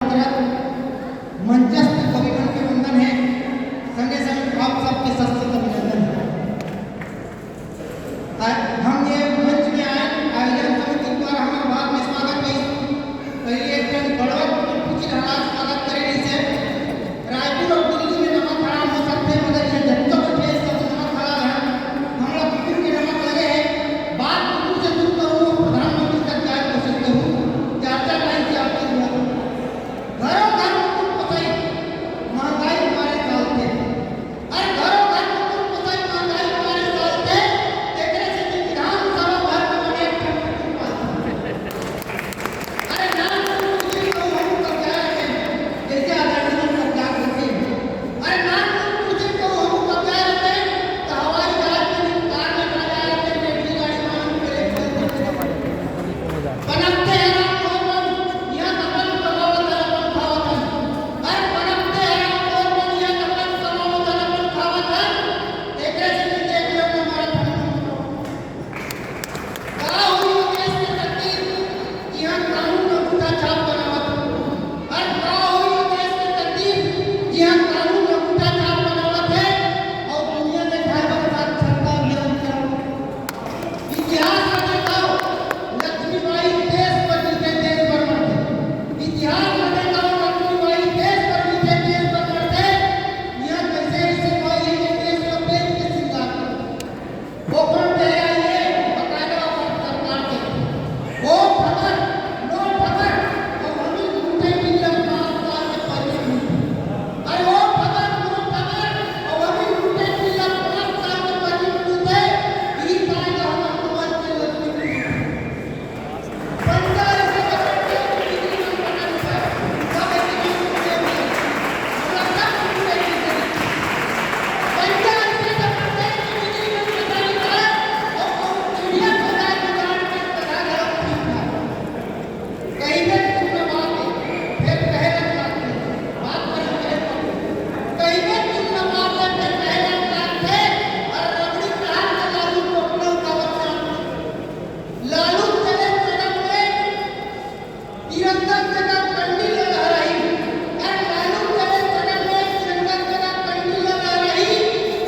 करत मंचस्थ कविगण के वंदन है, संगे संग आप सबके सशक्त अभिनंदन है। हम ये मंच में आए आयोजन समिति द्वारा हमारे बात में स्वागत है। पहले एक जन बड़वत पूछी महाराज स्वागत करे से रायपुर और दिल्ली में नमक हराम हो सकते हैं, मगर ये जब तक देश सब नमक हराम है, हम लोग कुटुंब के नमक लगे हैं। बात कुटुंब से दूर करूँ, प्रधानमंत्री तक जाए कोशिश करूँ, चार चार लाइन की आपकी घरों घर कुटुंब पसाई महंगाई हमारे सालते, अरे घरों घर कुटुंब पसाई महंगाई हमारे सालते, एकरे से विधानसभा भर में बने अरे ना कुछ तो हम कर जाए जैसे आदरणीय सरकार करती है, अरे ना कुछ तो हम कर जाए तो हवाई जहाज में कार में चला जाए बैटरी गाड़ी में बनते हैं राम यह कपल कमावत अपन खावत है, अरे बनते हैं राम यह कपल कमावत अपन खावत है। एकरे से देख लो हमारा का हुई देश की तकदीर यह कानून अंगूठा छाप बनावत, अरे का हुई देश की तकदीर यह कानून अंगूठा छाप बनावत है और दुनिया में ढाई साल सरकार निरंतर इतिहास में बताओ लक्ष्मीबाई देश पर जीते देश पर मरते, इतिहास में बताओ लक्ष्मीबाई देश पर जीते देश पर मरते, यह कैसे ऐसे कोई है देश को बेच के सिंगार वो फंड है ये बकायदा सरकार के वो खबर नो खबर और हमें झूठे मिलम 5 साल के पहले अरे वो खबर नो खबर और हमें झूठे मिलम 5 साल के पहले मिलते ई ताई हम तुम्हारे के लक्ष्मी पंजा ऐसे करते डिग्री में बनाने है सब डिग्री में हमरा सब पूरे पंजा ऐसे करते डिग्री में बनाने है और दुनिया को जाए गुजारने के बता गया कहीं में तुमने बात है फिर पहले बात करेंगे कहीं में तुमने बात है फिर पहले बात है और रबड़ी कहा लालू को अपना का लालू चले सड़क में तिरंगा जगह कंडी लगा रही, और लालू चले सड़क में तिरंगा जगह कंडी लगा रही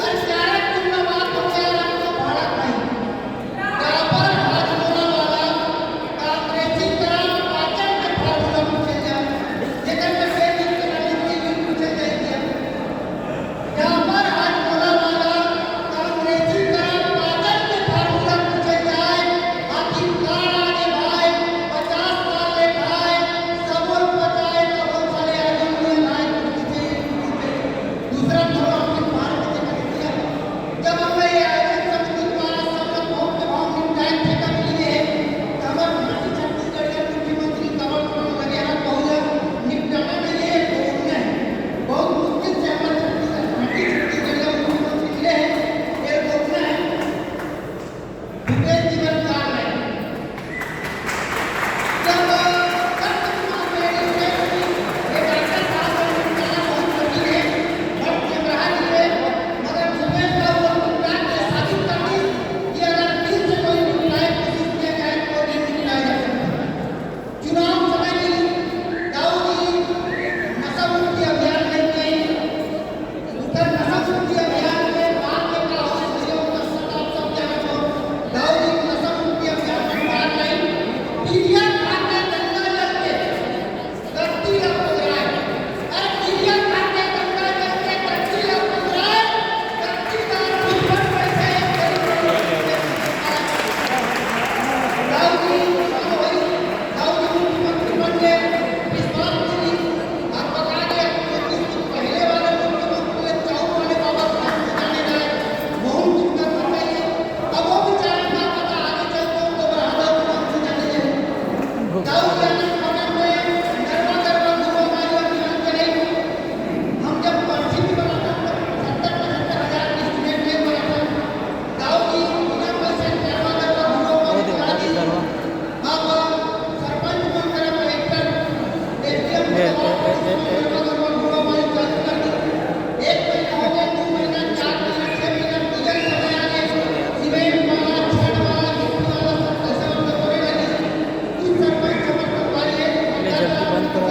और सारा तुमने बात हो गया आपको भाड़ा पाई बराबर हाथ बोला वाला कांग्रेसी तरह पाचन में फार्मूला पूछे जाए जगह में बेटी कराने की पूछे जाएगी बराबर हाथ बोला वाला कांग्रेसी तरह पाचन में फार्मूला पूछे जाए आखिर कार आगे भाई 50 साल ले भाई सबोल पचाए सबोल साले आगे हुए भाई पूछे दूसरा थोड़ा अपने भारत में कर दिया जब हमें ये आयोजन समिति द्वारा सब लोग के भाव निपटाए थे तब लिए कमर भाटी छत्तीसगढ़ के मुख्यमंत्री कमल कमल लगे हाथ बहुत निपटाना नहीं है बोलना है बहुत मुश्किल से हमारे छत्तीसगढ़ भाटी छत्तीसगढ़ के मुख्यमंत्री मिले हैं ये बोलना है भूपेश जी सरकार है जब सत्य मेरी बेटी ये डॉक्टर साहब निपटाना बहुत कठिन है बहुत चमराहा जी है मगर भूपेश साहब को निपटाने के साबित करनी कि अगर दिल से कोई निपटाए कोशिश किया जाए तो नहीं निपटाया जा सकता। चुनाव समय में दाऊदी नशा मुक्ति अभियान लेके उधर नशा मुक्ति अभियान में बाद में क्या हो इसलिए उनका सदा सब जगह को दाऊदी नशा मुक्ति अभियान में भाग नहीं पीलिया खाते गंगा जल के गट्टी अब गुजराए, अरे पीलिया खाते गंगा जल के गट्टी अब गुजराए गट्टी का फिर पैसे दाऊदी मुख्यमंत्री बन गए इस बात मिली आप बता दिया पहले वाले मुख्यमंत्री चाऊ वाले बाबा साहब को जाने गए बहुत चिंता कर रही है अब वो बेचारे ना पता आगे चलते उनको बढ़ा दो तो जाने जाए चाऊ जाने खबर में गरबा गरबा गुरु हमारी अभियान चलेगी हम जब पर्ची भी बनाते हैं 70-75 हज़ार की स्टूडेंट के बनाते हैं दाऊदी बिना पैसे गरबा गरबा गुरु हमारी करा दी अब सरपंच बनकर कलेक्टर एसडीएम गरबा गरबा गुरु हमारी कर दी 1 महीना हो गया 2 महीना 4 महीना 6 महीना डीजल समय आ गए सीमेंट वाला छड़ वाला गिट्टी वाला सब पैसे उनको बोले लगी कुछ सरपंच समर्थक वाली है जल्दी बंद करो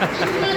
इतना